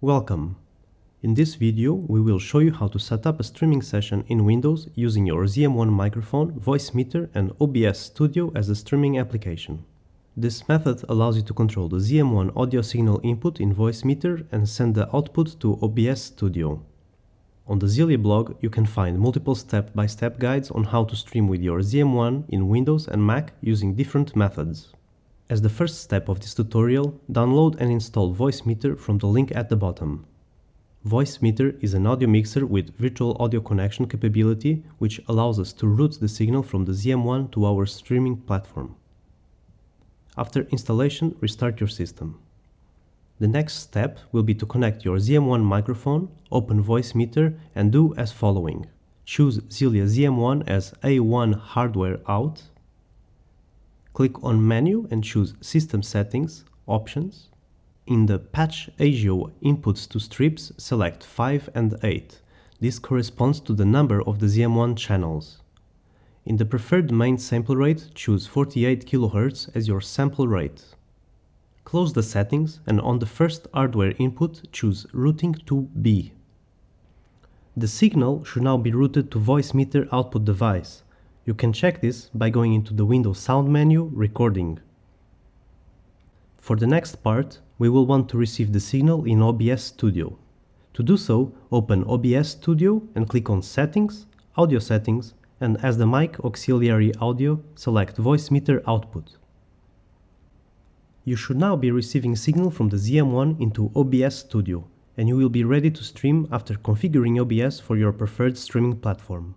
Welcome! In this video, we will show you how to set up a streaming session in Windows using your ZM-1 microphone, Voicemeeter and OBS Studio as a streaming application. This method allows you to control the ZM-1 audio signal input in Voicemeeter and send the output to OBS Studio. On the ZYLIA blog, you can find multiple step-by-step guides on how to stream with your ZM-1 in Windows and Mac using different methods. As the first step of this tutorial, download and install Voicemeeter from the link at the bottom. Voicemeeter is an audio mixer with virtual audio connection capability, which allows us to route the signal from the ZM-1 to our streaming platform. After installation, restart your system. The next step will be to connect your ZM-1 microphone, open Voicemeeter and do as following. Choose ZYLIA ZM-1 as A1 hardware out. Click on Menu and choose System Settings, Options. In the Patch ASIO inputs to strips, select 5 and 8. This corresponds to the number of the ZM-1 channels. In the preferred main sample rate, choose 48 kHz as your sample rate. Close the settings and on the first hardware input, choose Routing to B. The signal should now be routed to Voicemeeter output device. You can check this by going into the Windows Sound menu, Recording. For the next part, we will want to receive the signal in OBS Studio. To do so, open OBS Studio and click on Settings, Audio Settings, and as the mic auxiliary audio, select Voicemeeter output. You should now be receiving signal from the ZM-1 into OBS Studio, and you will be ready to stream after configuring OBS for your preferred streaming platform.